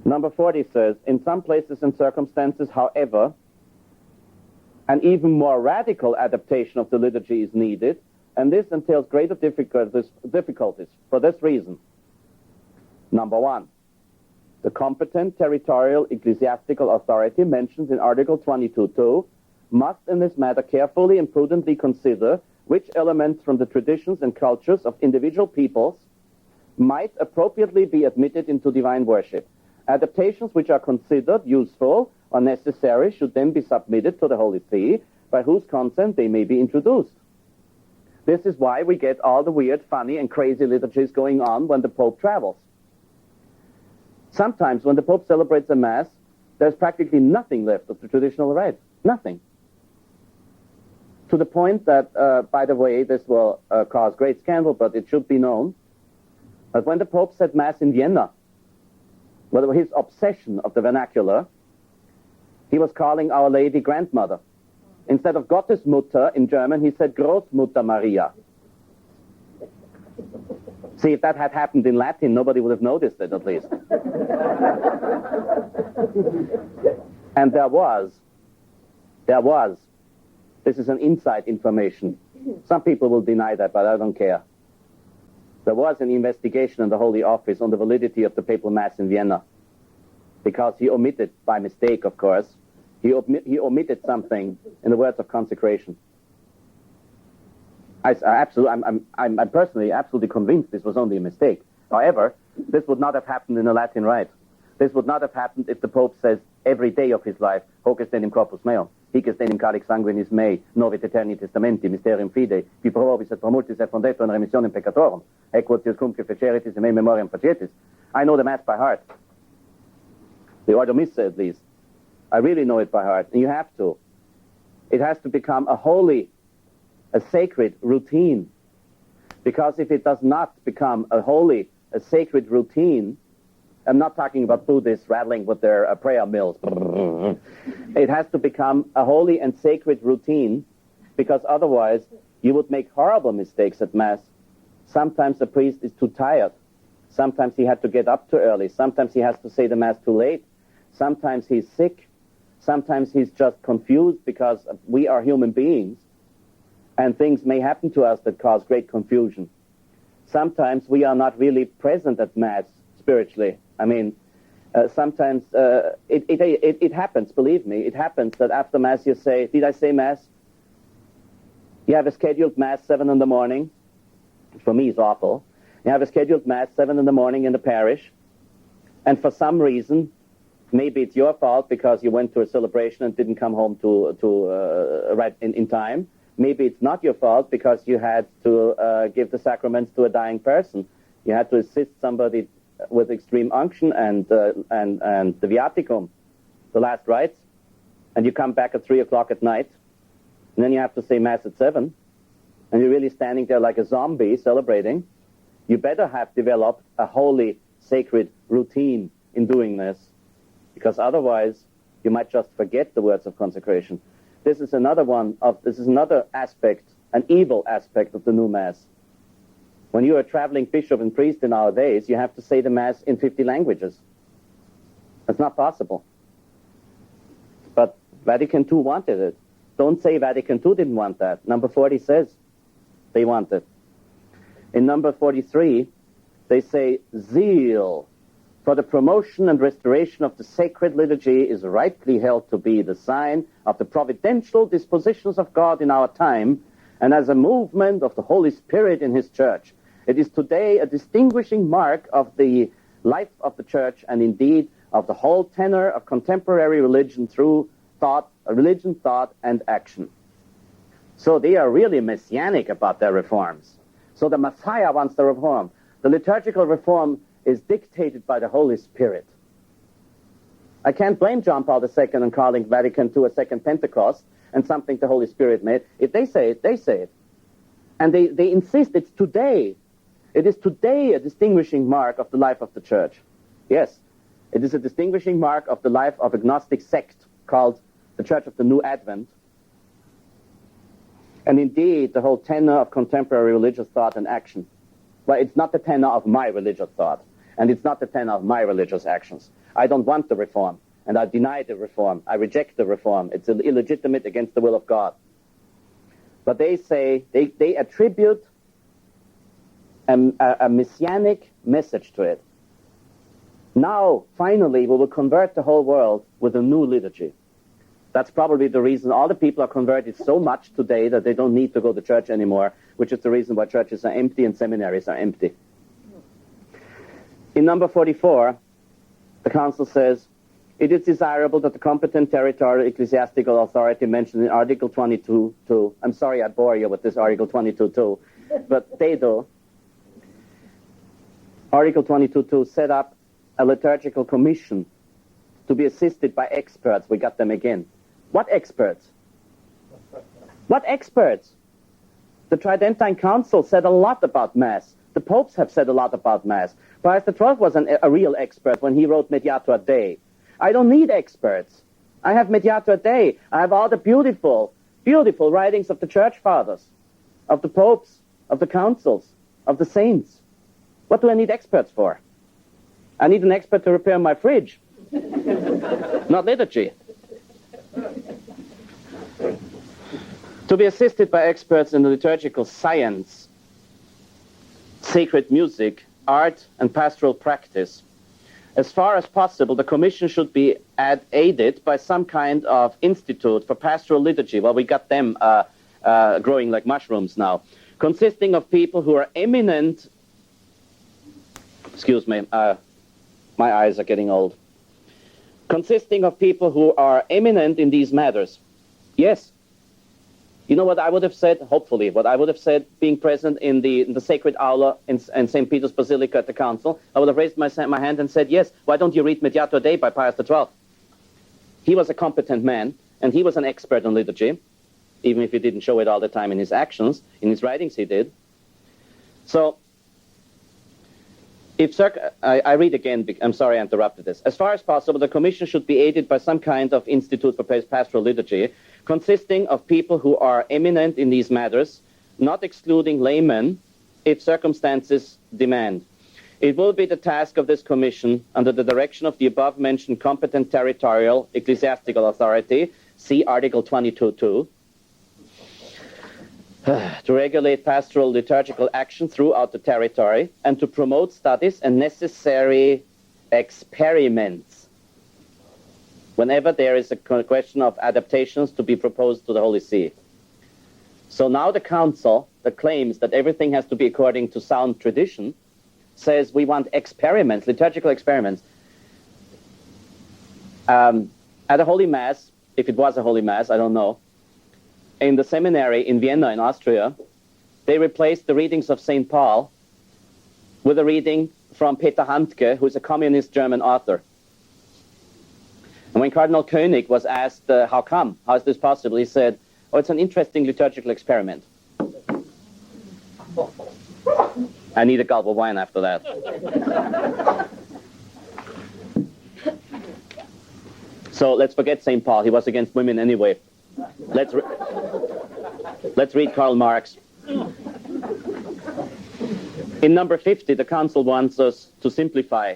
Number 40 says, in some places and circumstances, however, an even more radical adaptation of the liturgy is needed, and this entails greater difficulties for this reason. Number 1, the competent territorial ecclesiastical authority mentioned in Article 22.2 must in this matter carefully and prudently consider which elements from the traditions and cultures of individual peoples might appropriately be admitted into divine worship. Adaptations which are considered useful or necessary should then be submitted to the Holy See, by whose consent they may be introduced. This is why we get all the weird, funny, and crazy liturgies going on when the Pope travels. Sometimes when the Pope celebrates a Mass, there's practically nothing left of the traditional rite. Nothing. To the point that, by the way, this will cause great scandal, but it should be known, that when the Pope said Mass in Vienna, well, his obsession of the vernacular, he was calling Our Lady Grandmother. Instead of Gottesmutter in German, he said Großmutter Maria. See, if that had happened in Latin, nobody would have noticed it, at least. And there was, this is an inside information. Some people will deny that, but I don't care. There was an investigation in the Holy Office on the validity of the papal Mass in Vienna, because he omitted, by mistake, of course, he omitted something in the words of consecration. I'm personally absolutely convinced this was only a mistake. However, this would not have happened in a Latin rite. This would not have happened if the Pope says every day of his life, hoc est enim corpus meum, hic est enim calix sanguinis mei, novit aeterni testamenti, mysterium fidei, qui pro vobis et pro multis et fondetur in remissionem peccatorum, ec quotius cumque feceritis e me memoriam facietis. I know the Mass by heart. The Ordo Missa, at least. I really know it by heart, and you have to. It has to become a holy, a sacred routine. Because if it does not become a holy, a sacred routine, I'm not talking about Buddhists rattling with their prayer mills. It has to become a holy and sacred routine, because otherwise you would make horrible mistakes at Mass. Sometimes the priest is too tired. Sometimes he had to get up too early. Sometimes he has to say the Mass too late. Sometimes he's sick. Sometimes he's just confused, because we are human beings, and things may happen to us that cause great confusion. Sometimes we are not really present at Mass spiritually. I mean, sometimes it happens, believe me. It happens that after Mass you say, did I say Mass? You have a scheduled Mass 7 in the morning. For me, it's awful. You have a scheduled Mass 7 in the morning in the parish, and for some reason, maybe it's your fault because you went to a celebration and didn't come home right in time. Maybe it's not your fault because you had to give the sacraments to a dying person. You had to assist somebody with extreme unction and the viaticum, the last rites, and you come back at 3 o'clock at night, and then you have to say Mass at 7, and you're really standing there like a zombie celebrating. You better have developed a holy, sacred routine in doing this, because otherwise you might just forget the words of consecration. This is another aspect, an evil aspect of the new Mass. When you are a traveling bishop and priest in our days, you have to say the Mass in 50 languages. That's not possible. But Vatican II wanted it. Don't say Vatican II didn't want that. Number 40 says they want it. In number 43, they say, zeal for the promotion and restoration of the sacred liturgy is rightly held to be the sign of the providential dispositions of God in our time, and as a movement of the Holy Spirit in His Church. It is today a distinguishing mark of the life of the Church, and indeed of the whole tenor of contemporary religion through thought, and action. So they are really messianic about their reforms. So the Messiah wants the reform. The liturgical reform is dictated by the Holy Spirit. I can't blame John Paul II in calling Vatican II a second Pentecost and something the Holy Spirit made. If they say it, they say it. And they insist it's today. It is today a distinguishing mark of the life of the Church. Yes, it is a distinguishing mark of the life of a Gnostic sect called the Church of the New Advent. And indeed, the whole tenor of contemporary religious thought and action. Well, it's not the tenor of my religious thought. And it's not the tenor of my religious actions. I don't want the reform, and I deny the reform. I reject the reform. It's illegitimate against the will of God. But they say, they attribute a messianic message to it. Now, finally, we will convert the whole world with a new liturgy. That's probably the reason all the people are converted so much today that they don't need to go to church anymore, which is the reason why churches are empty and seminaries are empty. In number 44, the Council says, it is desirable that the competent territorial ecclesiastical authority mentioned in Article 22.2, I'm sorry I bore you with this Article 22.2, but they do. Article 22.2 set up a liturgical commission to be assisted by experts. We got them again. What experts? What experts? The Tridentine Council said a lot about Mass. The popes have said a lot about Mass. Pius XII was a real expert when he wrote Mediator Dei. I don't need experts. I have Mediator Dei. I have all the beautiful, beautiful writings of the Church Fathers, of the popes, of the councils, of the saints. What do I need experts for? I need an expert to repair my fridge, not liturgy. To be assisted by experts in the liturgical science, sacred music, art, and pastoral practice. As far as possible, the Commission should be aided by some kind of institute for pastoral liturgy. Well, we got them growing like mushrooms now, consisting of people who are eminent. Excuse me, my eyes are getting old. Consisting of people who are eminent in these matters. Yes. You know what I would have said? Hopefully, what I would have said, being present in the sacred aula in St. Peter's Basilica at the council, I would have raised my hand and said, yes, why don't you read Mediator Dei by Pius XII? He was a competent man, and he was an expert on liturgy, even if he didn't show it all the time in his actions. In his writings, he did. So, I read again, I'm sorry I interrupted this. As far as possible, the Commission should be aided by some kind of institute for pastoral liturgy, consisting of people who are eminent in these matters, not excluding laymen, if circumstances demand. It will be the task of this Commission, under the direction of the above-mentioned competent territorial ecclesiastical authority, see Article 22.2, to regulate pastoral liturgical action throughout the territory and to promote studies and necessary experiments whenever there is a question of adaptations to be proposed to the Holy See. So now the Council, that claims that everything has to be according to sound tradition, says we want experiments, liturgical experiments. At a Holy Mass, if it was a Holy Mass, I don't know, in the seminary in Vienna in Austria, they replaced the readings of St. Paul with a reading from Peter Handke, who's a communist German author. And when Cardinal Koenig was asked, how come? How is this possible? He said, oh, it's an interesting liturgical experiment. I need a gulp of wine after that. So let's forget St. Paul. He was against women anyway. Let's read Karl Marx. In number 50, the Council wants us to simplify.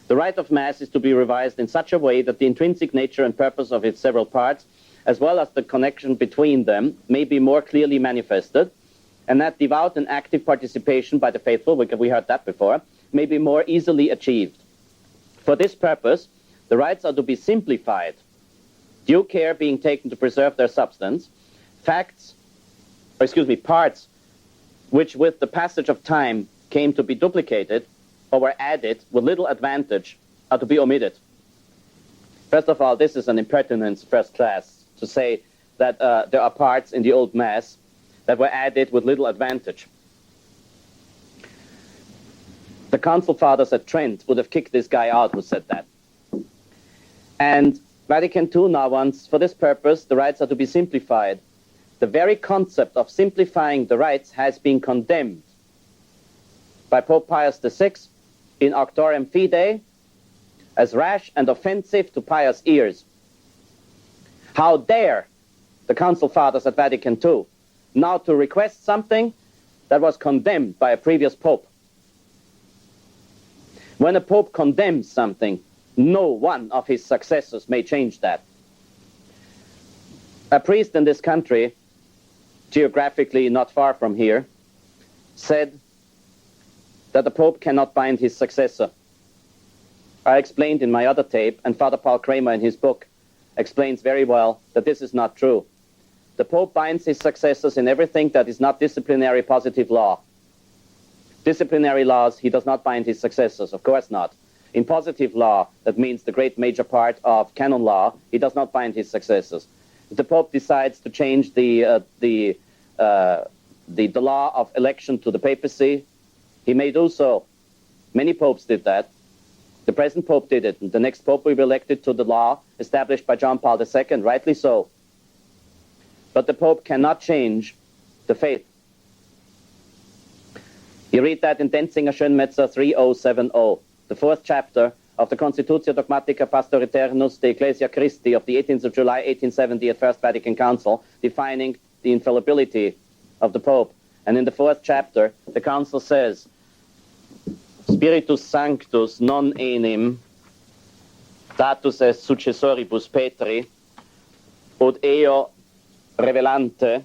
The rite of Mass is to be revised in such a way that the intrinsic nature and purpose of its several parts, as well as the connection between them, may be more clearly manifested, and that devout and active participation by the faithful, we heard that before, may be more easily achieved. For this purpose, the rites are to be simplified, due care being taken to preserve their substance, parts which with the passage of time came to be duplicated or were added with little advantage are to be omitted. First of all, this is an impertinence first class to say that there are parts in the Old Mass that were added with little advantage. The Council Fathers at Trent would have kicked this guy out who said that. And Vatican II now wants, for this purpose, the rites are to be simplified. The very concept of simplifying the rites has been condemned by Pope Pius VI in Auctorem Fidei as rash and offensive to pious ears. How dare the Council Fathers at Vatican II now to request something that was condemned by a previous Pope? When a pope condemns something, no one of his successors may change that. A priest in this country, geographically not far from here, said that the pope cannot bind his successor. I explained in my other tape, and Father Paul Kramer in his book explains very well that this is not true. The pope binds his successors in everything that is not disciplinary positive law. Disciplinary laws, he does not bind his successors, of course not. In positive law, that means the great major part of canon law, he does not bind his successors. If the pope decides to change the law of election to the papacy, he may do so. Many popes did that. The present pope did it, and the next pope will be elected to the law established by John Paul II, rightly so. But the pope cannot change the faith. You read that in Denzinger Schönmetzer 3070, the fourth chapter of the Constitutio Dogmatica Pastoriternus de Ecclesia Christi of the 18th of July 1870 at First Vatican Council, defining the infallibility of the Pope. And in the fourth chapter, the Council says, Spiritus Sanctus non enim datus est successoribus Petri ut eo revelante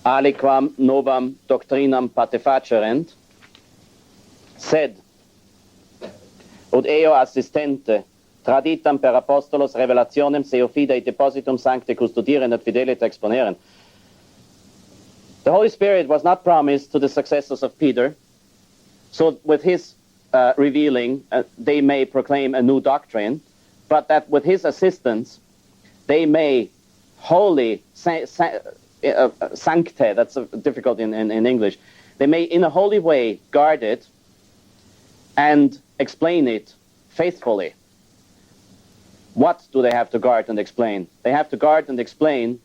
aliquam novam doctrinam patefacerent, sed ut eo assistente traditam per apostolos revelationem seu fidei depositum sancte custodieren et fidelite exponeren. The Holy Spirit was not promised to the successors of Peter, so with his revealing, they may proclaim a new doctrine, but that with his assistance, they may wholly sancte, that's difficult in English, they may in a holy way guard it and explain it faithfully. What do they have to guard and explain? They have to guard and explain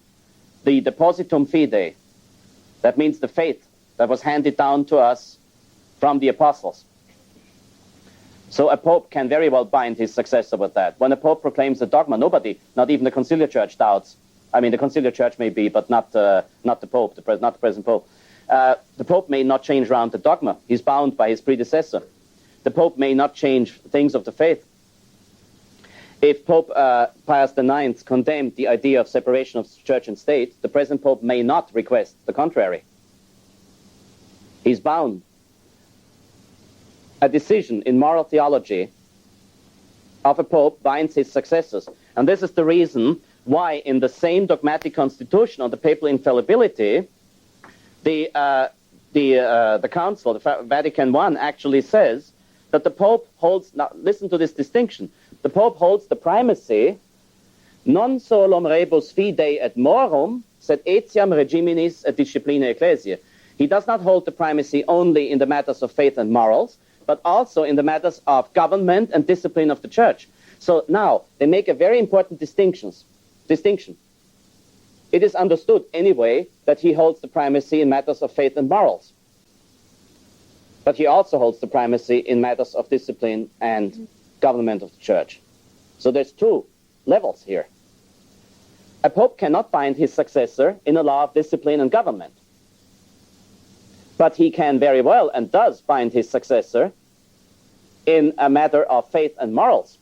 the depositum fidei. That means the faith that was handed down to us from the apostles. So a pope can very well bind his successor with that. When a pope proclaims a dogma, nobody, not even the conciliar church, doubts. I mean, the conciliar church may be, but not the pope, not the present pope. The pope may not change around the dogma. He's bound by his predecessor. The pope may not change things of the faith. If Pope Pius IX condemned the idea of separation of church and state, the present pope may not request the contrary. He's bound. A decision in moral theology of a pope binds his successors. And this is the reason why in the same dogmatic constitution on the papal infallibility, the council, the Vatican I, actually says that the pope holds, now listen to this distinction, the pope holds the primacy non solum rebus fidei et morum, sed etiam regiminis et disciplina ecclesiae. He does not hold the primacy only in the matters of faith and morals, but also in the matters of government and discipline of the church. So now, they make a very important distinction. It is understood anyway that he holds the primacy in matters of faith and morals. But he also holds the primacy in matters of discipline and government of the church. So there's two levels here. A pope cannot bind his successor in a law of discipline and government. But he can very well and does bind his successor in a matter of faith and morals.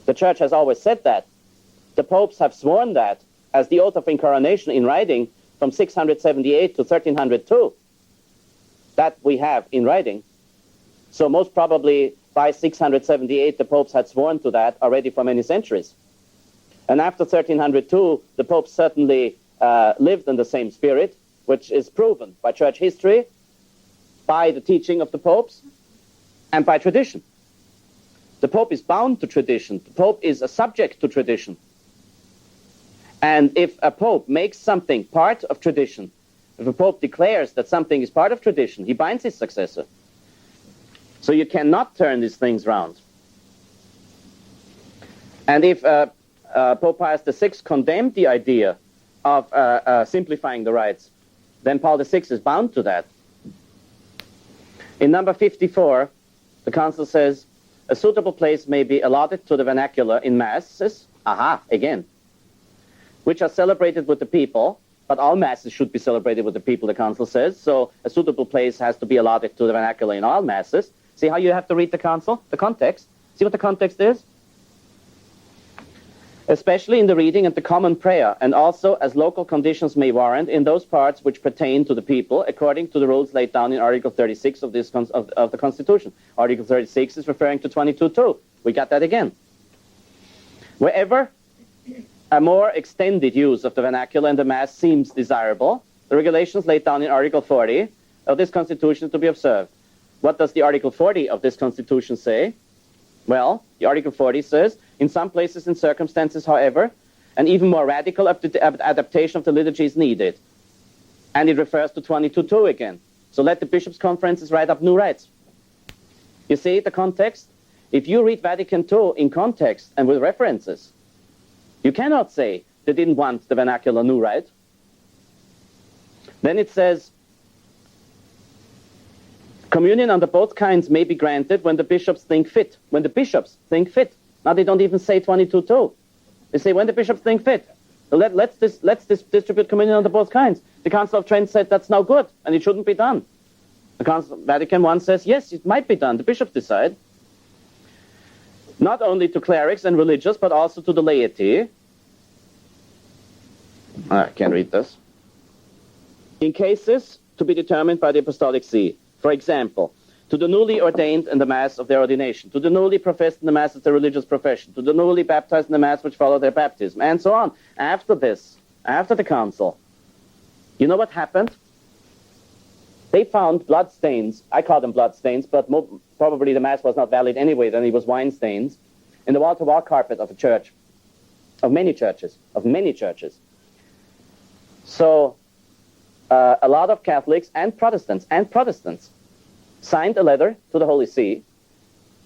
The church has always said that. The popes have sworn that as the oath of incoronation in writing from 678 to 1302. That we have in writing. So most probably by 678 the popes had sworn to that already for many centuries. And after 1302 the popes certainly lived in the same spirit, which is proven by church history, by the teaching of the popes, and by tradition. The pope is bound to tradition. The pope is a subject to tradition. And if a pope makes something part of tradition, if a pope declares that something is part of tradition, he binds his successor. So you cannot turn these things round. And if Pope Pius VI condemned the idea of simplifying the rites, then Paul VI is bound to that. In number 54, the council says, a suitable place may be allotted to the vernacular in masses, again, which are celebrated with the people but all masses should be celebrated with the people, the council says, so a suitable place has to be allotted to the vernacular in all masses. See how you have to read the council, the context? See what the context is? Especially in the reading and the common prayer, and also as local conditions may warrant in those parts which pertain to the people, according to the rules laid down in Article 36 of the Constitution. Article 36 is referring to 22.2. We got that again. Wherever a more extended use of the vernacular and the Mass seems desirable, the regulations laid down in Article 40 of this Constitution is to be observed. What does the Article 40 of this Constitution say? Well, the Article 40 says, in some places and circumstances, however, an even more radical adaptation of the liturgy is needed. And it refers to 22.2 again. So let the bishops' conferences write up new rites. You see the context? If you read Vatican II in context and with references, you cannot say they didn't want the vernacular new rite. Then it says, communion under both kinds may be granted when the bishops think fit. When the bishops think fit. Now they don't even say 22.2. They say when the bishops think fit. So let's distribute communion under both kinds. The Council of Trent said that's no good and it shouldn't be done. The Vatican I says yes, it might be done. The bishops decide. Not only to clerics and religious, but also to the laity. I can't read this. In cases to be determined by the Apostolic See. For example, to the newly ordained in the Mass of their ordination, to the newly professed in the Mass of their religious profession, to the newly baptized in the Mass which follow their baptism, and so on. After this, after the council, you know what happened? They found blood stains. I call them blood stains, but probably the Mass was not valid anyway, then it was wine stains, in the wall-to-wall carpet of a church, of many churches. So, a lot of Catholics and Protestants signed a letter to the Holy See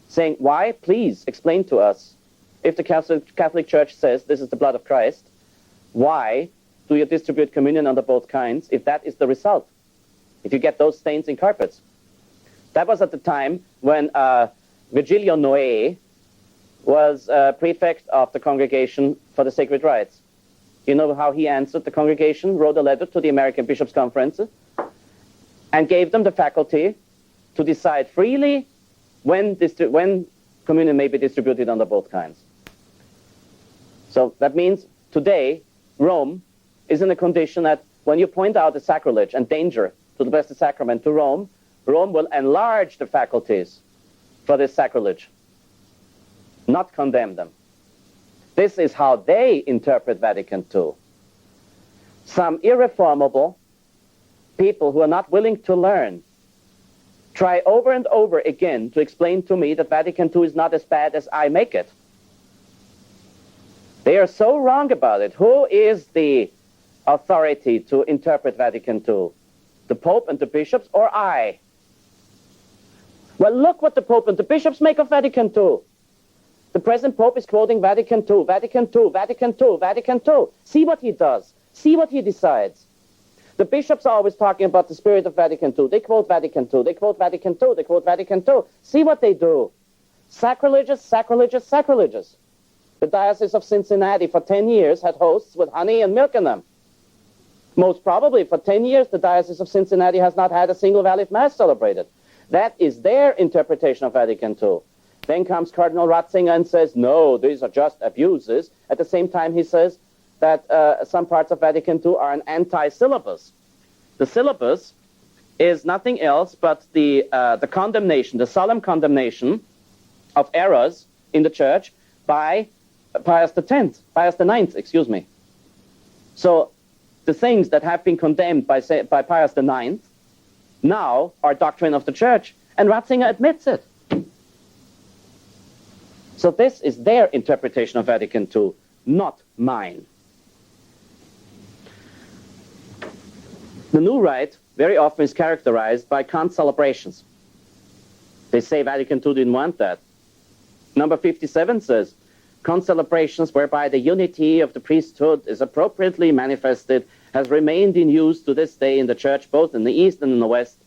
saying, why, please explain to us, if the Catholic Church says this is the blood of Christ, why do you distribute communion under both kinds if that is the result, if you get those stains in carpets? That was at the time when Virgilio Noé was prefect of the Congregation for the Sacred Rites. You know how he answered? The congregation wrote a letter to the American Bishops' Conference and gave them the faculty to decide freely when communion may be distributed under both kinds. So that means today, Rome is in a condition that when you point out the sacrilege and danger to the Blessed Sacrament to Rome, Rome will enlarge the faculties for this sacrilege, not condemn them. This is how they interpret Vatican II. Some irreformable people who are not willing to learn try over and over again to explain to me that Vatican II is not as bad as I make it. They are so wrong about it. Who is the authority to interpret Vatican II? The Pope and the bishops, or I? Well, look what the Pope and the bishops make of Vatican II. The present Pope is quoting Vatican II, Vatican II, Vatican II, Vatican II. See what he does. See what he decides. The bishops are always talking about the spirit of Vatican II. They quote Vatican II. They quote Vatican II. They quote Vatican II. See what they do. Sacrilegious, sacrilegious, sacrilegious. The Diocese of Cincinnati for 10 years had hosts with honey and milk in them. Most probably for 10 years, the Diocese of Cincinnati has not had a single valid Mass celebrated. That is their interpretation of Vatican II. Then comes Cardinal Ratzinger and says, no, these are just abuses. At the same time, he says that some parts of Vatican II are an anti-syllabus. The syllabus is nothing else but the condemnation, the solemn condemnation of errors in the Church by Pius IX, excuse me. So the things that have been condemned by Pius IX now are doctrine of the Church, and Ratzinger admits it. So this is their interpretation of Vatican II, not mine. The new rite very often is characterized by concelebrations. They say Vatican II didn't want that. Number 57 says, concelebrations whereby the unity of the priesthood is appropriately manifested has remained in use to this day in the Church, both in the East and in the West.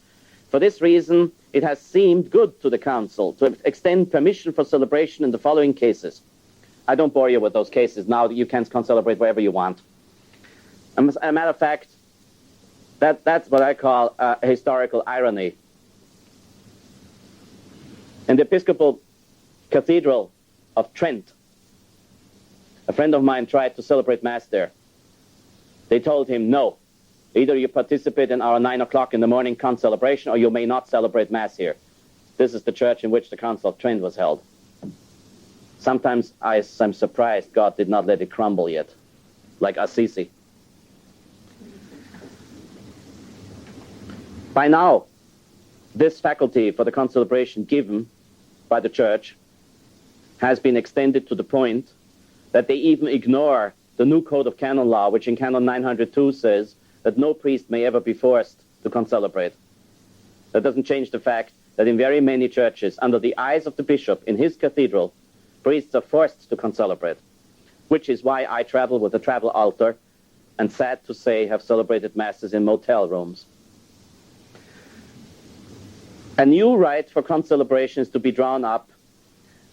For this reason, it has seemed good to the Council to extend permission for celebration in the following cases. I don't bore you with those cases now. You can concelebrate wherever you want. As a matter of fact, that's what I call a historical irony. In the Episcopal Cathedral of Trent, a friend of mine tried to celebrate Mass there. They told him, no, either you participate in our 9 o'clock in the morning concelebration or you may not celebrate Mass here. This is the church in which the Council of Trent was held. Sometimes I'm surprised God did not let it crumble yet, like Assisi. By now, this faculty for the concelebration given by the Church has been extended to the point that they even ignore the new Code of Canon Law, which in Canon 902 says that no priest may ever be forced to concelebrate. That doesn't change the fact that in very many churches, under the eyes of the bishop in his cathedral, priests are forced to concelebrate, which is why I travel with a travel altar and, sad to say, have celebrated Masses in motel rooms. A new rite for concelebration is to be drawn up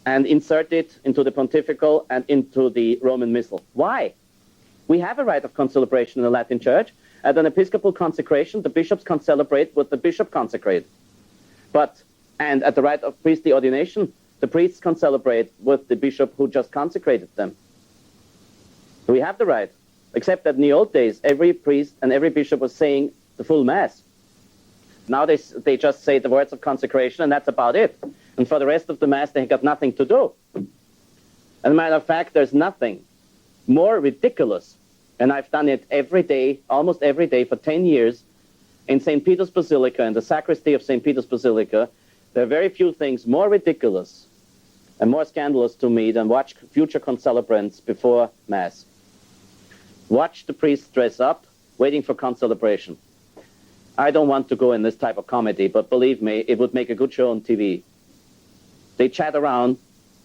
and inserted into the pontifical and into the Roman Missal. Why? We have a rite of concelebration in the Latin Church. At an episcopal consecration, the bishops concelebrate what the bishop consecrates. And at the rite of priestly ordination, the priests concelebrate with the bishop who just consecrated them. We have the right, except that in the old days, every priest and every bishop was saying the full Mass. Now they just say the words of consecration, and that's about it. And for the rest of the Mass, they got nothing to do. As a matter of fact, there's nothing more ridiculous, and I've done it every day, almost every day for 10 years, in St. Peter's Basilica, in the sacristy of St. Peter's Basilica. There are very few things more ridiculous and more scandalous to me than watch future concelebrants before Mass. Watch the priests dress up, waiting for concelebration. I don't want to go in this type of comedy, but believe me, it would make a good show on TV. They chat around,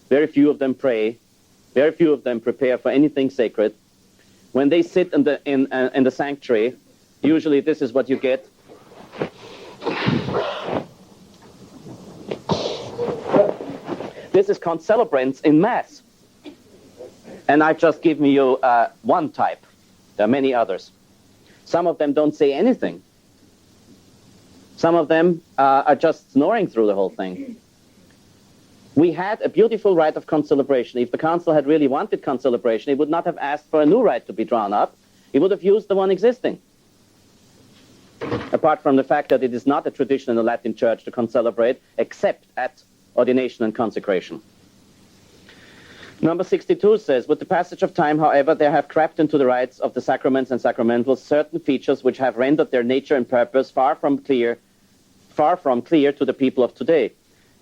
very few of them pray, very few of them prepare for anything sacred. When they sit in the sanctuary, usually this is what you get. This is concelebrants in Mass. And I've just given you one type. There are many others. Some of them don't say anything. Some of them are just snoring through the whole thing. We had a beautiful rite of concelebration. If the council had really wanted concelebration, it would not have asked for a new rite to be drawn up. It would have used the one existing. Apart from the fact that it is not a tradition in the Latin Church to concelebrate, except at ordination and consecration. Number 62 says, with the passage of time, however, there have crept into the rites of the sacraments and sacramentals certain features which have rendered their nature and purpose far from clear to the people of today.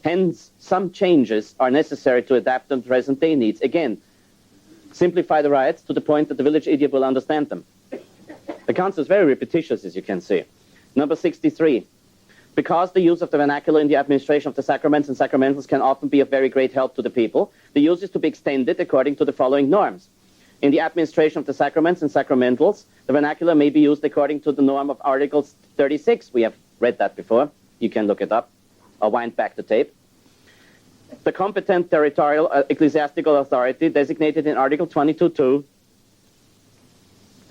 Hence, some changes are necessary to adapt them to present-day needs. Again, simplify the rites to the point that the village idiot will understand them. The council is very repetitious, as you can see. Number 63. Because the use of the vernacular in the administration of the sacraments and sacramentals can often be of very great help to the people, the use is to be extended according to the following norms. In the administration of the sacraments and sacramentals, the vernacular may be used according to the norm of Article 36. We have read that before. You can look it up or wind back the tape. The competent territorial ecclesiastical authority designated in Article 22.2.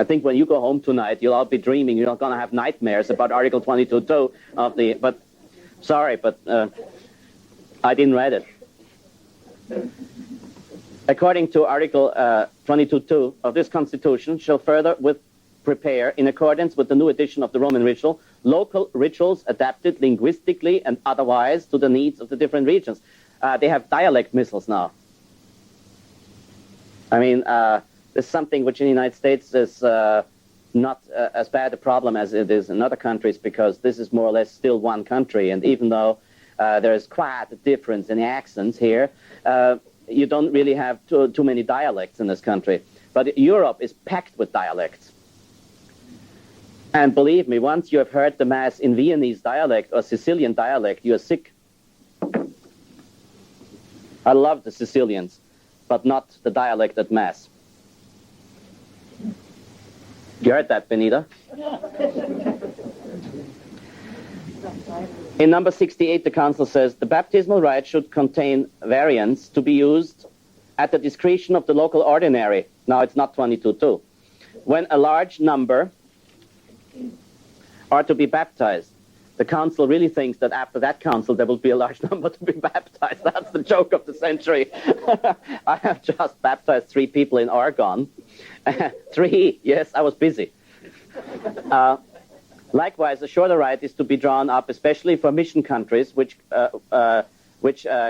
I think when you go home tonight, you'll all be dreaming. You're not going to have nightmares about Article 22.2 of the... But, sorry, but I didn't read it. According to Article 22.2 of this Constitution, shall further prepare, in accordance with the new edition of the Roman ritual, local rituals adapted linguistically and otherwise to the needs of the different regions. They have dialect missals now. I mean... It's something which in the United States is not as bad a problem as it is in other countries, because this is more or less still one country. And even though there is quite a difference in the accents here, you don't really have too many dialects in this country. But Europe is packed with dialects. And believe me, once you have heard the Mass in Viennese dialect or Sicilian dialect, you are sick. I love the Sicilians, but not the dialect at Mass. You heard that, Benita? In number 68, the council says, the baptismal rite should contain variants to be used at the discretion of the local ordinary. Now, it's not 22.2. when a large number are to be baptized. The council really thinks that after that council there will be a large number to be baptized. That's the joke of the century. I have just baptized 3 people in Oregon. 3, yes, I was busy. Likewise, a shorter rite is to be drawn up, especially for mission countries, which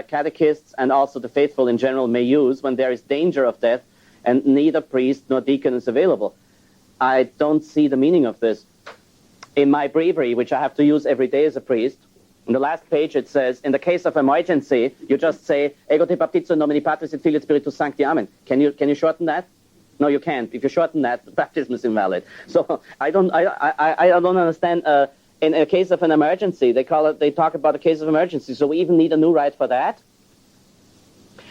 catechists and also the faithful in general may use when there is danger of death and neither priest nor deacon is available. I don't see the meaning of this. In my breviary, which I have to use every day as a priest, in the last page it says, in the case of emergency, you just say, Ego te baptizo in nomine Patris et Filii et Spiritus Sancti, Amen. Can you shorten that? No, you can't. If you shorten that, the baptism is invalid. So I don't understand. In a case of an emergency, they talk about a case of emergency. So we even need a new rite for that?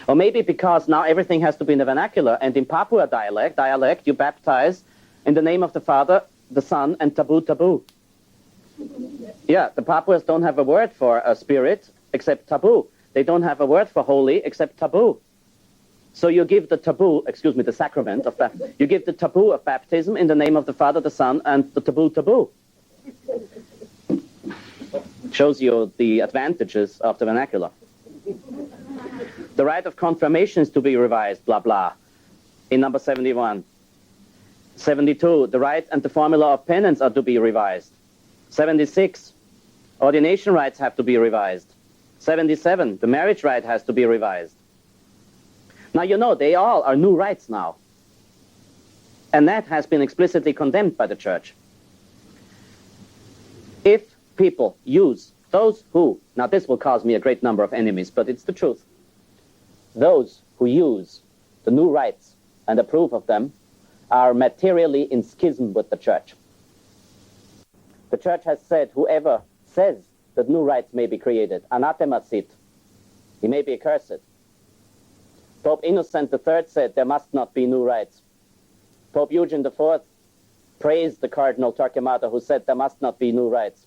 Or maybe because now everything has to be in the vernacular, and in Papua dialect, you baptize in the name of the Father, the Son, and tabu. Yeah, the Papuas don't have a word for a spirit except tabu. They don't have a word for holy except tabu. So you give the the sacrament of baptism. You give the taboo of baptism in the name of the Father, the Son, and the tabu. Shows you the advantages of the vernacular. The rite of confirmation is to be revised, blah, blah, in number 71. 72, the rite and the formula of penance are to be revised. 76, ordination rites have to be revised. 77, the marriage rite has to be revised. Now, you know, they all are new rites now. And that has been explicitly condemned by the Church. If people use those who, now this will cause me a great number of enemies, but it's the truth. Those who use the new rites and approve of them are materially in schism with the Church. The Church has said, whoever says that new rites may be created, anathema sit, he may be accursed. Pope Innocent III said there must not be new rites. Pope Eugene IV praised the Cardinal Torquemada who said there must not be new rites.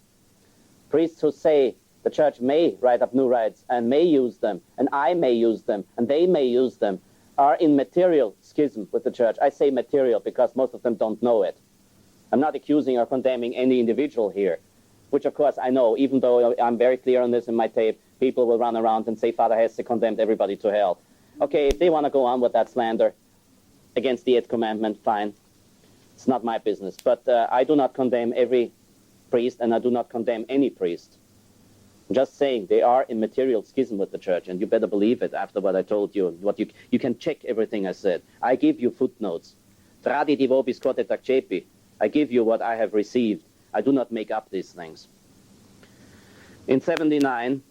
Priests who say the Church may write up new rites and may use them, and I may use them, and they may use them, are in material schism with the Church. I say material because most of them don't know it. I'm not accusing or condemning any individual here, which of course I know, even though I'm very clear on this in my tape, people will run around and say Father Hesse condemned everybody to hell. Okay, if they want to go on with that slander against the 8th commandment, fine. It's not my business. But I do not condemn every priest, and I do not condemn any priest. I'm just saying they are in material schism with the Church, and you better believe it after what I told you. You can check everything I said. I give you footnotes. Traditi vobis quod et accepi. I give you what I have received. I do not make up these things. In 79,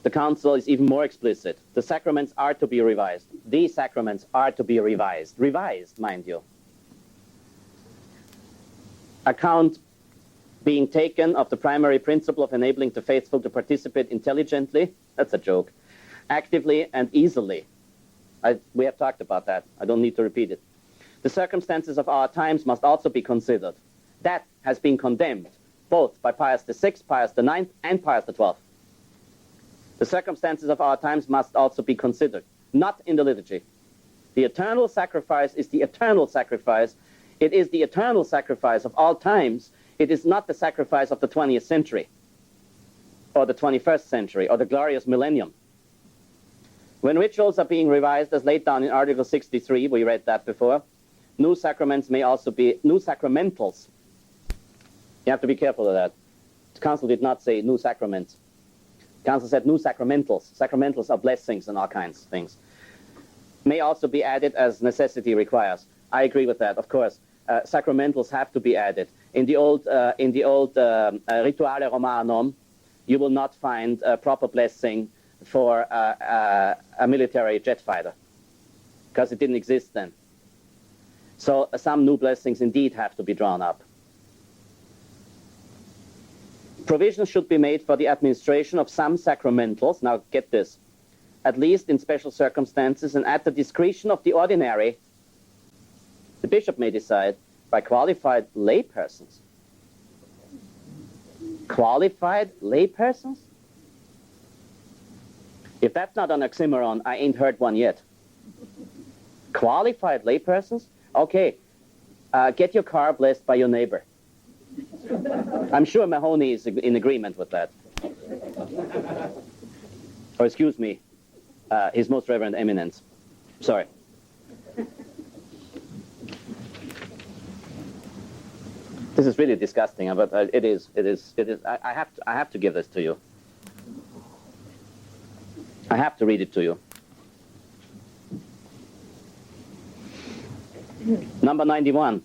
the Council is even more explicit. The sacraments are to be revised. These sacraments are to be revised. Revised, mind you. Account being taken of the primary principle of enabling the faithful to participate intelligently, that's a joke, actively and easily. We have talked about that. I don't need to repeat it. The circumstances of our times must also be considered. That has been condemned, both by Pius VI, Pius IX, and Pius XII. The circumstances of our times must also be considered, not in the liturgy. The eternal sacrifice is the eternal sacrifice. It is the eternal sacrifice of all times. It is not the sacrifice of the 20th century, or the 21st century, or the glorious millennium. When rituals are being revised, as laid down in Article 63, we read that before, new sacraments may also be new sacramentals. You have to be careful of that. The Council did not say new sacraments. The Council said new sacramentals. Sacramentals are blessings and all kinds of things. May also be added as necessity requires. I agree with that, of course. Sacramentals have to be added. In the old Rituale Romanum, you will not find a proper blessing for a military jet fighter, because it didn't exist then. So some new blessings indeed have to be drawn up. Provisions should be made for the administration of some sacramentals, now get this, at least in special circumstances and at the discretion of the ordinary. The bishop may decide by qualified laypersons. Qualified laypersons? If that's not an oxymoron, I ain't heard one yet. Qualified laypersons? Okay, get your car blessed by your neighbor. I'm sure Mahoney is in agreement with that. Or excuse me, His Most Reverend Eminence. Sorry. This is really disgusting, but it is. I have to give this to you. I have to read it to you. Number 91.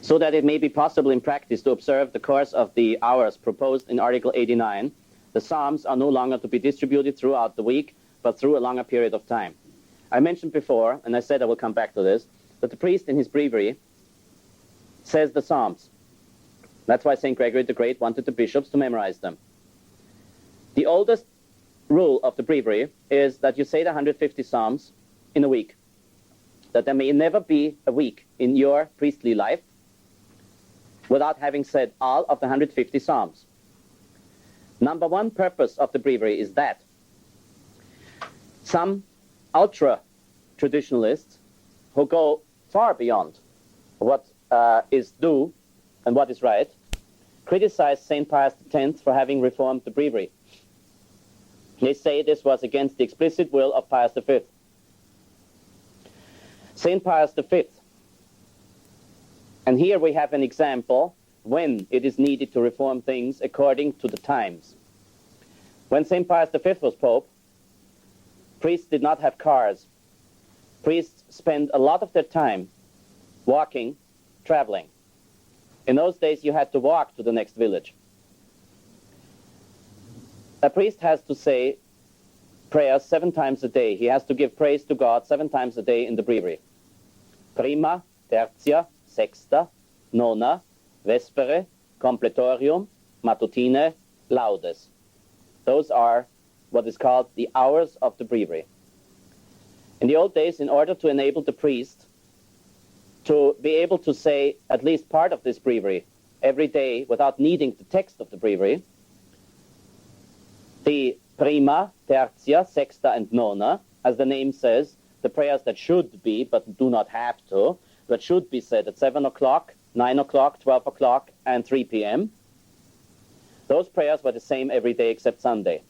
So that it may be possible in practice to observe the course of the hours proposed in Article 89, the Psalms are no longer to be distributed throughout the week, but through a longer period of time. I mentioned before, and I said I will come back to this, that the priest in his breviary says the Psalms. That's why St. Gregory the Great wanted the bishops to memorize them. The oldest rule of the breviary is that you say the 150 Psalms in a week. That there may never be a week in your priestly life without having said all of the 150 Psalms. Number one purpose of the breviary is that some ultra-traditionalists who go far beyond what is due and what is right criticize St. Pius X for having reformed the breviary. They say this was against the explicit will of Pius V. St. Pius V, and here we have an example when it is needed to reform things according to the times. When St. Pius V was Pope, priests did not have cars. Priests spent a lot of their time walking, traveling. In those days, you had to walk to the next village. A priest has to say prayers 7 times a day. He has to give praise to God 7 times a day in the breviary. Prima, tertia, sexta, nona, vespere, completorium, matutine, laudes. Those are what is called the hours of the breviary. In the old days, in order to enable the priest to be able to say at least part of this breviary every day without needing the text of the breviary, the prima, tertia, sexta, and nona, as the name says, the prayers that should be, but do not have to, that should be said at 7 o'clock, 9 o'clock, 12 o'clock, and 3 p.m. Those prayers were the same every day except Sunday.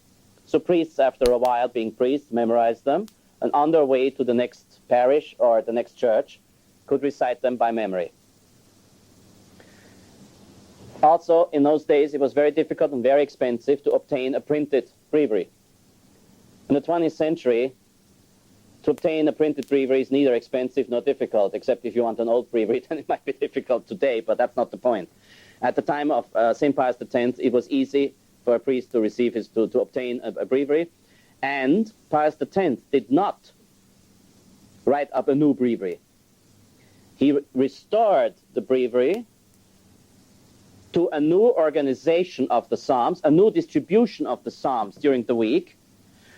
So priests, after a while being priests, memorized them, and on their way to the next parish or the next church, could recite them by memory. Also, in those days, it was very difficult and very expensive to obtain a printed breviary. In the 20th century, to obtain a printed breviary is neither expensive nor difficult, except if you want an old breviary, then it might be difficult today, but that's not the point. At the time of St. Pius X, it was easy for a priest to receive to obtain a breviary, and Pius X did not write up a new breviary. He restored the breviary to a new organization of the Psalms, a new distribution of the Psalms during the week.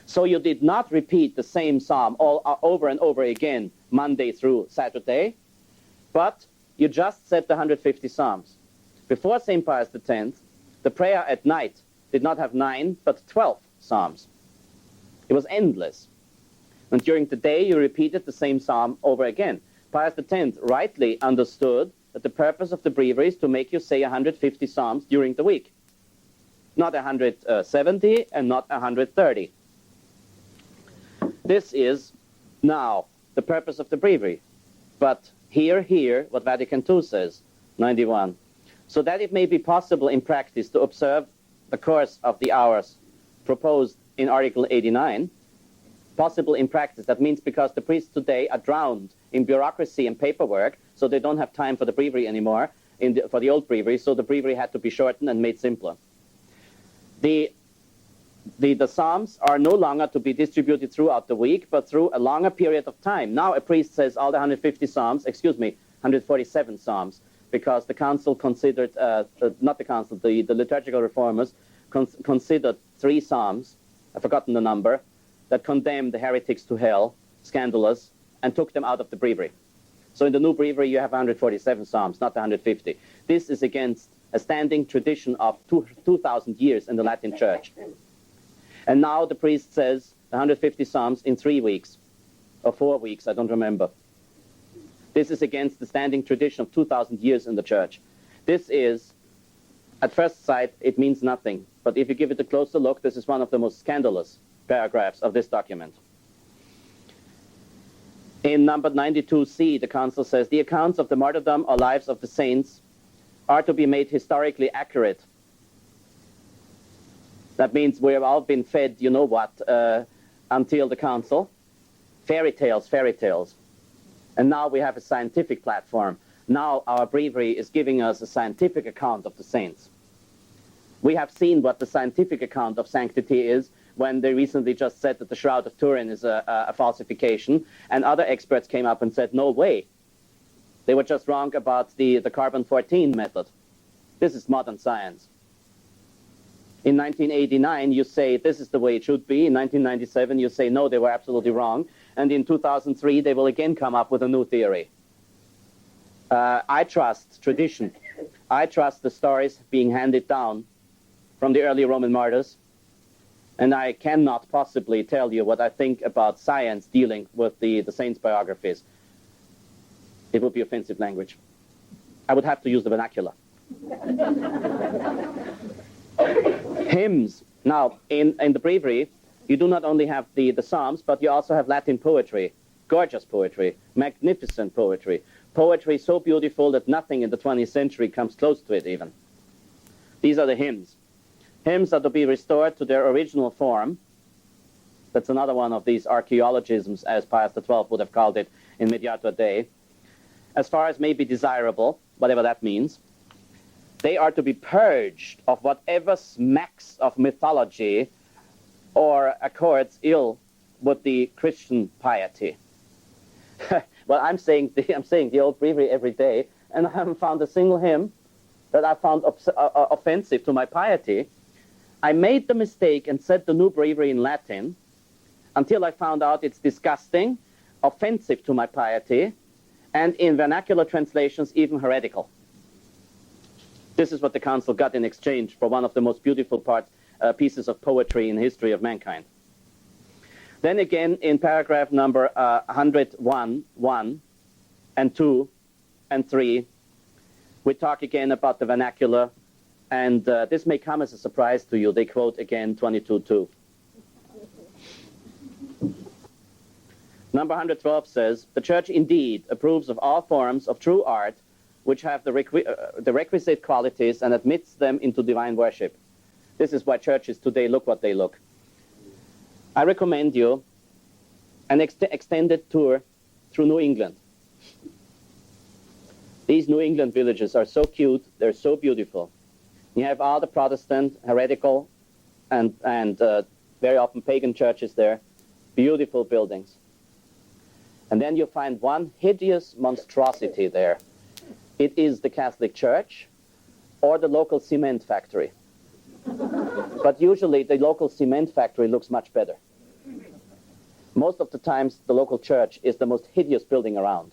So you did not repeat the same psalm all over and over again, Monday through Saturday, but you just said the 150 Psalms. Before St. Pius X, the prayer at night did not have 9, but 12 Psalms. It was endless. And during the day, you repeated the same psalm over again. Pius X rightly understood that the purpose of the breviary is to make you say 150 Psalms during the week. Not 170 and not 130. This is now the purpose of the breviary. But here, what Vatican II says, 91. So that it may be possible in practice to observe the course of the hours proposed in Article 89, possible in practice, that means because the priests today are drowned in bureaucracy and paperwork, so they don't have time for the breviary anymore, for the old breviary, so the breviary had to be shortened and made simpler. The Psalms are no longer to be distributed throughout the week, but through a longer period of time. Now a priest says all the 150 Psalms, 147 Psalms, because the council considered, not the council, the liturgical reformers considered 3 Psalms, I've forgotten the number, that condemned the heretics to hell, scandalous, and took them out of the breviary. So in the new breviary you have 147 Psalms, not 150. This is against a standing tradition of 2,000 years in the Latin Church. And now the priest says 150 Psalms in 3 weeks, or 4 weeks, I don't remember. This is against the standing tradition of 2,000 years in the church. This is, at first sight, it means nothing. But if you give it a closer look, this is one of the most scandalous paragraphs of this document. In number 92C, the Council says, the accounts of the martyrdom or lives of the saints are to be made historically accurate. That means we have all been fed, you know what, until the Council. Fairy tales, fairy tales. And now we have a scientific platform. Now our breviary is giving us a scientific account of the saints. We have seen what the scientific account of sanctity is when they recently just said that the Shroud of Turin is a falsification, and other experts came up and said, no way. They were just wrong about the carbon-14 method. This is modern science. In 1989, you say this is the way it should be. In 1997, you say, no, they were absolutely wrong. And in 2003, they will again come up with a new theory. I trust tradition. I trust the stories being handed down from the early Roman martyrs. And I cannot possibly tell you what I think about science dealing with the saints' biographies. It would be offensive language. I would have to use the vernacular. Hymns. Now, in the breviary, you do not only have the Psalms, but you also have Latin poetry, gorgeous poetry, magnificent poetry, poetry so beautiful that nothing in the 20th century comes close to it even. These are the hymns. Hymns are to be restored to their original form. That's another one of these archaeologisms, as Pius XII would have called it in Mediator Dei. As far as may be desirable, whatever that means, they are to be purged of whatever smacks of mythology or accords ill with the Christian piety. Well, I'm saying the old breviary every day, and I haven't found a single hymn that I found offensive to my piety. I made the mistake and said the new breviary in Latin until I found out it's disgusting, offensive to my piety, and in vernacular translations, even heretical. This is what the Council got in exchange for one of the most beautiful pieces of poetry in the history of mankind. Then again, in paragraph number 101, 1 and 2 and 3, we talk again about the vernacular, and this may come as a surprise to you. They quote again 22:2. Number 112 says, the Church indeed approves of all forms of true art which have the requisite qualities and admits them into divine worship. This is why churches today look what they look. I recommend you an extended tour through New England. These New England villages are so cute, they're so beautiful. You have all the Protestant, heretical, and very often pagan churches there, beautiful buildings. And then you find one hideous monstrosity there. It is the Catholic Church or the local cement factory. But usually the local cement factory looks much better. Most of the times the local church is the most hideous building around.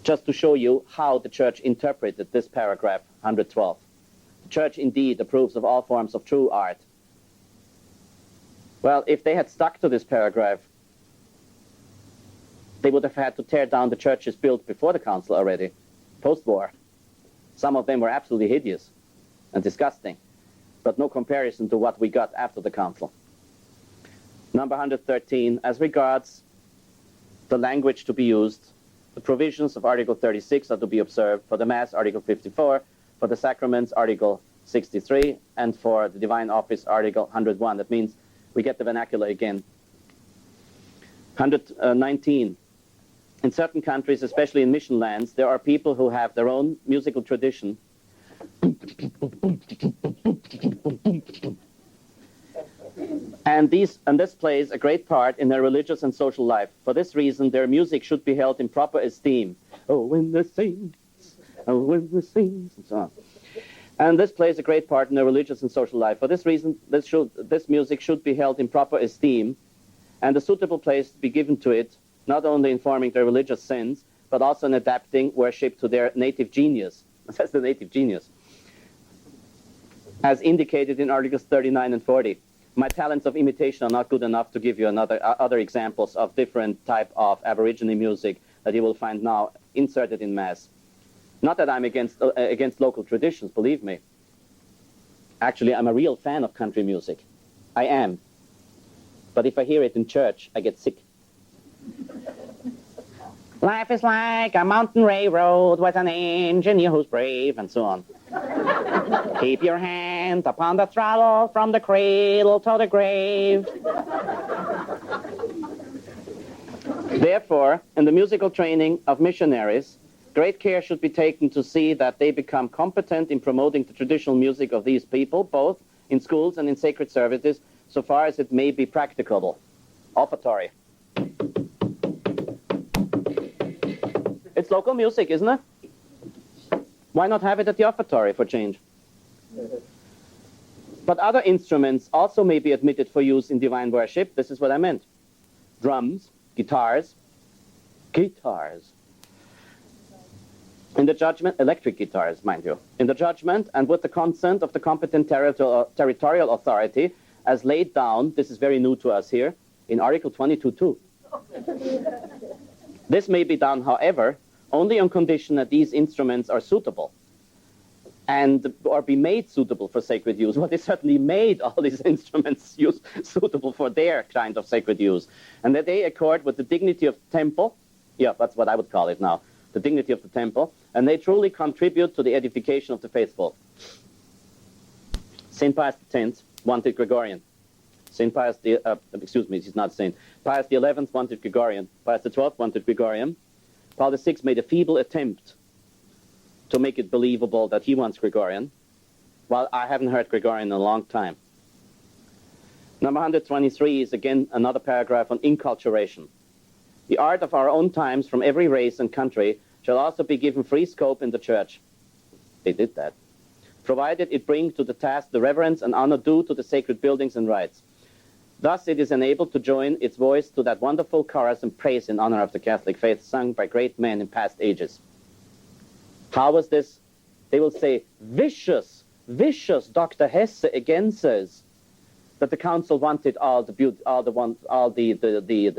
Just to show you how the Church interpreted this paragraph 112. The Church indeed approves of all forms of true art. Well, if they had stuck to this paragraph, they would have had to tear down the churches built before the Council already, post-war. Some of them were absolutely hideous and disgusting, but no comparison to what we got after the Council. Number 113, as regards the language to be used, the provisions of Article 36 are to be observed for the Mass, Article 54, for the Sacraments, Article 63, and for the Divine Office, Article 101. That means we get the vernacular again. 119. In certain countries, especially in mission lands, there are people who have their own musical tradition. And this plays a great part in their religious and social life. For this reason, their music should be held in proper esteem. Oh, when the saints, oh, when the saints, and so on. And this plays a great part in their religious and social life. For this reason, this music should be held in proper esteem, and a suitable place to be given to it, not only in forming their religious sense, but also in adapting worship to their native genius. That's the native genius. As indicated in Articles 39 and 40. My talents of imitation are not good enough to give you other examples of different type of Aborigine music that you will find now inserted in Mass. Not that I'm against local traditions, believe me. Actually, I'm a real fan of country music. I am. But if I hear it in church, I get sick. Life is like a mountain railroad with an engineer who's brave, and so on. Keep your hand upon the throttle from the cradle to the grave. Therefore, in the musical training of missionaries, great care should be taken to see that they become competent in promoting the traditional music of these people, both in schools and in sacred services, so far as it may be practicable. Offertory. It's local music, isn't it? Why not have it at the offertory for change? But other instruments also may be admitted for use in divine worship. This is what I meant. Drums, guitars. In the judgment, electric guitars, mind you. In the judgment and with the consent of the competent territorial authority as laid down, this is very new to us here, in Article 22.2. This may be done, however, only on condition that these instruments are suitable and or be made suitable for sacred use. Well, they certainly made all these instruments suitable for their kind of sacred use, and that they accord with the dignity of the temple. Yeah, that's what I would call it now, the dignity of the temple, and they truly contribute to the edification of the faithful. St. Pius X wanted Gregorian. St. Pius the, he's not Saint. Pius the 11th wanted Gregorian. Pius the 12th wanted Gregorian. Paul VI made a feeble attempt to make it believable that he wants Gregorian, while I haven't heard Gregorian in a long time. Number 123 is again another paragraph on inculturation. The art of our own times from every race and country shall also be given free scope in the church. They did that. Provided it bring to the task the reverence and honor due to the sacred buildings and rites. Thus it is enabled to join its voice to that wonderful chorus and praise in honor of the Catholic faith sung by great men in past ages. How was this? They will say, vicious Dr. Hesse again says that the council wanted all the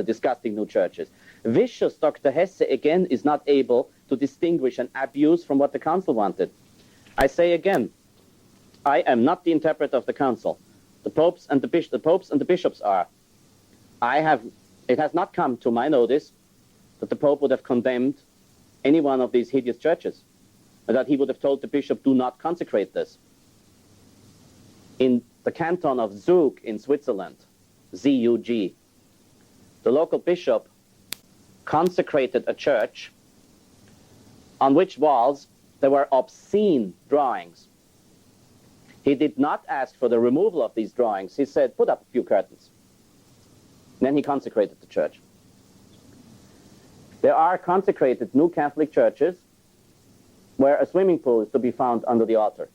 disgusting new churches. Vicious Dr. Hesse again is not able to distinguish an abuse from what the council wanted. I say again, I am not the interpreter of the council. The popes and the bishops are. It has not come to my notice that the Pope would have condemned any one of these hideous churches, or that he would have told the bishop, do not consecrate this. In the canton of Zug in Switzerland, Z-U-G, the local bishop consecrated a church on which walls there were obscene drawings. He did not ask for the removal of these drawings. He said, put up a few curtains. Then he consecrated the church. There are consecrated new Catholic churches where a swimming pool is to be found under the altar.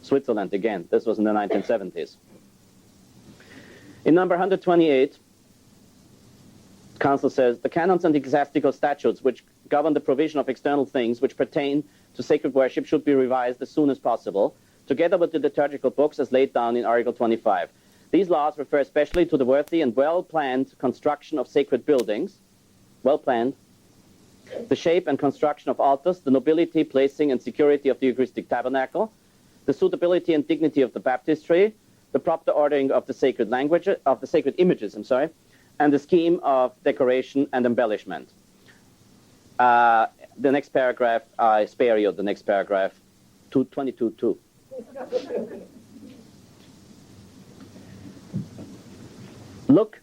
Switzerland again. This was in the 1970s. In number 128, the Council says, the canons and ecclesiastical statutes which govern the provision of external things which pertain to sacred worship should be revised as soon as possible, together with the liturgical books as laid down in Article 25. These laws refer especially to the worthy and well-planned construction of sacred buildings, well-planned, the shape and construction of altars, the nobility, placing, and security of the Eucharistic tabernacle, the suitability and dignity of the baptistry, the proper ordering of the sacred images, and the scheme of decoration and embellishment. The next paragraph, I spare you the next paragraph, 22.2. Look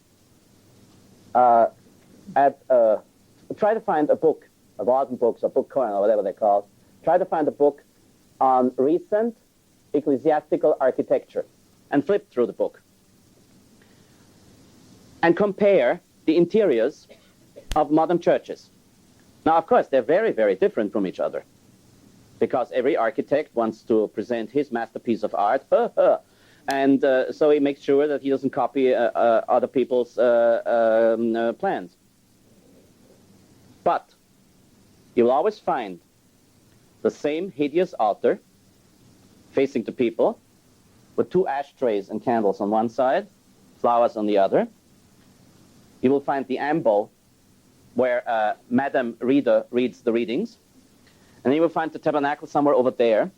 try to find a book, a Walden books or book coin or whatever they're called. Try to find a book on recent ecclesiastical architecture and flip through the book. And compare the interiors of modern churches. Now, of course, they're very, very different from each other, because every architect wants to present his masterpiece of art, and so he makes sure that he doesn't copy other people's plans. But you'll always find the same hideous altar facing the people, with 2 ashtrays and candles on one side, flowers on the other. You will find the ambo where Madam Reader reads the readings. And you will find the tabernacle somewhere over there.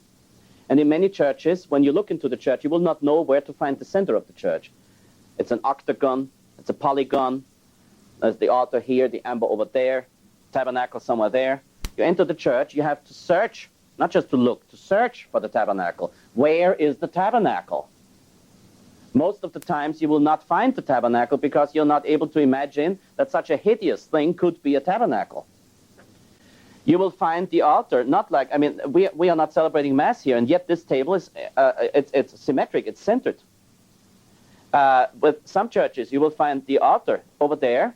And in many churches, when you look into the church, you will not know where to find the center of the church. It's an octagon, it's a polygon, there's the altar here, the amber over there, tabernacle somewhere there. You enter the church, you have to search, not just to look, to search for the tabernacle. Where is the tabernacle? Most of the times you will not find the tabernacle because you're not able to imagine that such a hideous thing could be a tabernacle. You will find the altar, not like, I mean, we are not celebrating Mass here, and yet this table is, it's symmetric, it's centered. With some churches, you will find the altar over there,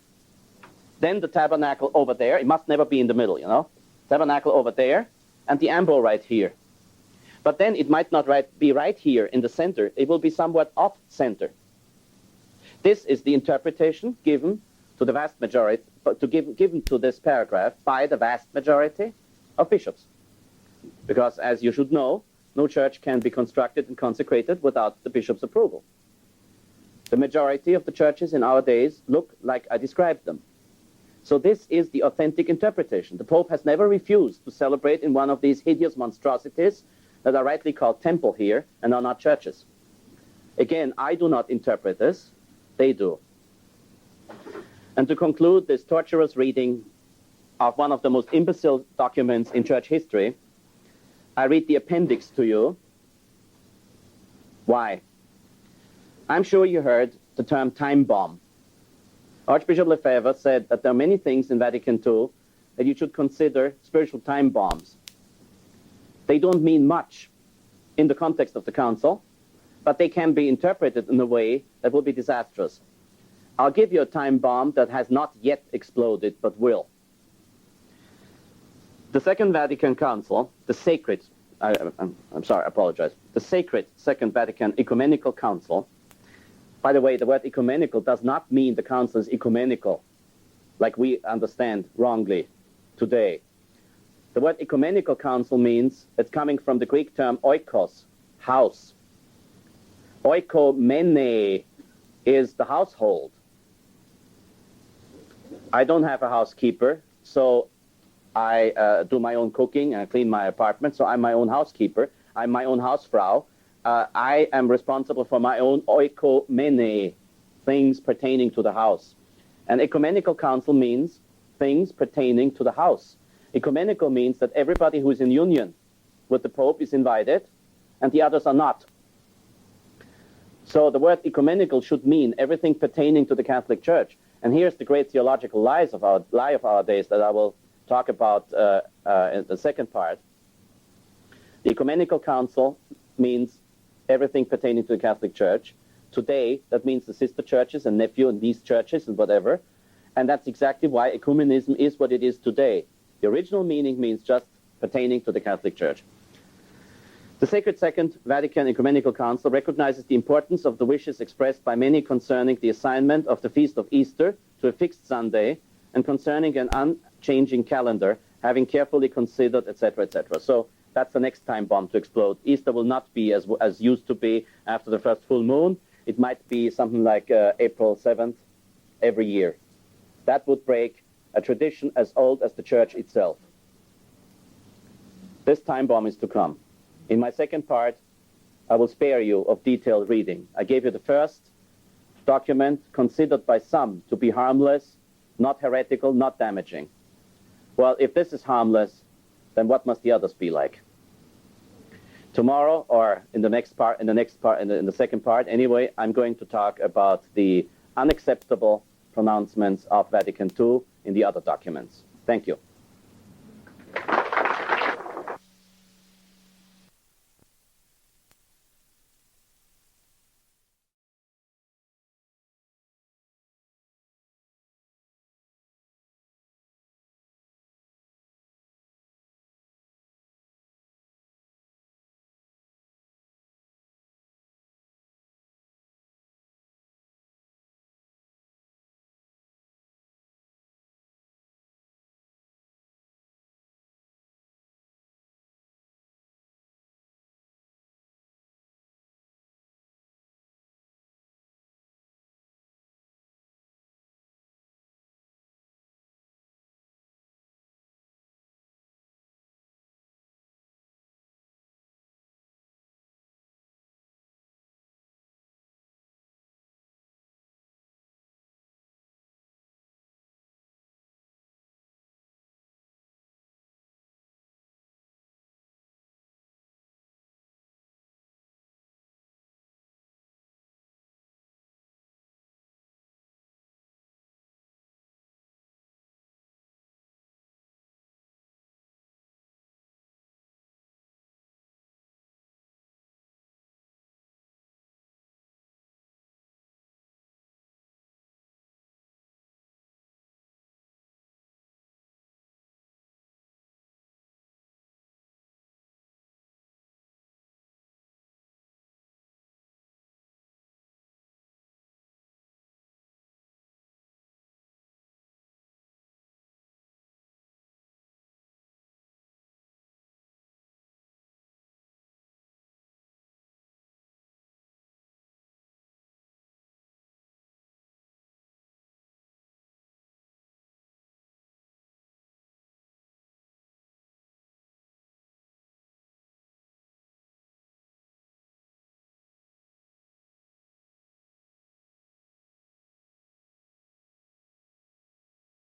then the tabernacle over there. It must never be in the middle, you know. Tabernacle over there, and the ambo right here. But then it might not be right here in the center. It will be somewhat off-center. This is the interpretation given to the vast majority, given to this paragraph by the vast majority of bishops. Because, as you should know, no church can be constructed and consecrated without the bishop's approval. The majority of the churches in our days look like I described them. So this is the authentic interpretation. The Pope has never refused to celebrate in one of these hideous monstrosities that are rightly called temple here and are not churches. Again, I do not interpret this, they do. And to conclude this torturous reading of one of the most imbecile documents in church history, I read the appendix to you. Why? I'm sure you heard the term time bomb. Archbishop Lefebvre said that there are many things in Vatican II that you should consider spiritual time bombs. They don't mean much in the context of the council, but they can be interpreted in a way that will be disastrous. I'll give you a time bomb that has not yet exploded, but will. The Second Vatican Council, the sacred, I'm sorry, I apologize, the sacred Second Vatican Ecumenical Council. By the way, the word ecumenical does not mean the council is ecumenical, like we understand wrongly today. The word ecumenical council means, it's coming from the Greek term oikos, house. Oikomene is the household. I don't have a housekeeper, so I do my own cooking and I clean my apartment, so I'm my own housekeeper. I'm my own housefrau. I am responsible for my own oikomene, things pertaining to the house. And ecumenical council means things pertaining to the house. Ecumenical means that everybody who is in union with the Pope is invited, and the others are not. So the word ecumenical should mean everything pertaining to the Catholic Church. And here's the great theological lie of our days that I will talk about in the second part. The Ecumenical Council means everything pertaining to the Catholic Church. Today, that means the sister churches and nephew and these churches and whatever. And that's exactly why ecumenism is what it is today. The original meaning means just pertaining to the Catholic Church. The Sacred Second Vatican Ecumenical Council recognizes the importance of the wishes expressed by many concerning the assignment of the Feast of Easter to a fixed Sunday and concerning an unchanging calendar, having carefully considered, etc., etc. So that's the next time bomb to explode. Easter will not be as used to be after the first full moon. It might be something like April 7th every year. That would break a tradition as old as the Church itself. This time bomb is to come. In my second part, I will spare you of detailed reading. I gave you the first document considered by some to be harmless, not heretical, not damaging. Well, if this is harmless, then what must the others be like? Tomorrow, or in the second part, anyway, I'm going to talk about the unacceptable pronouncements of Vatican II in the other documents. Thank you.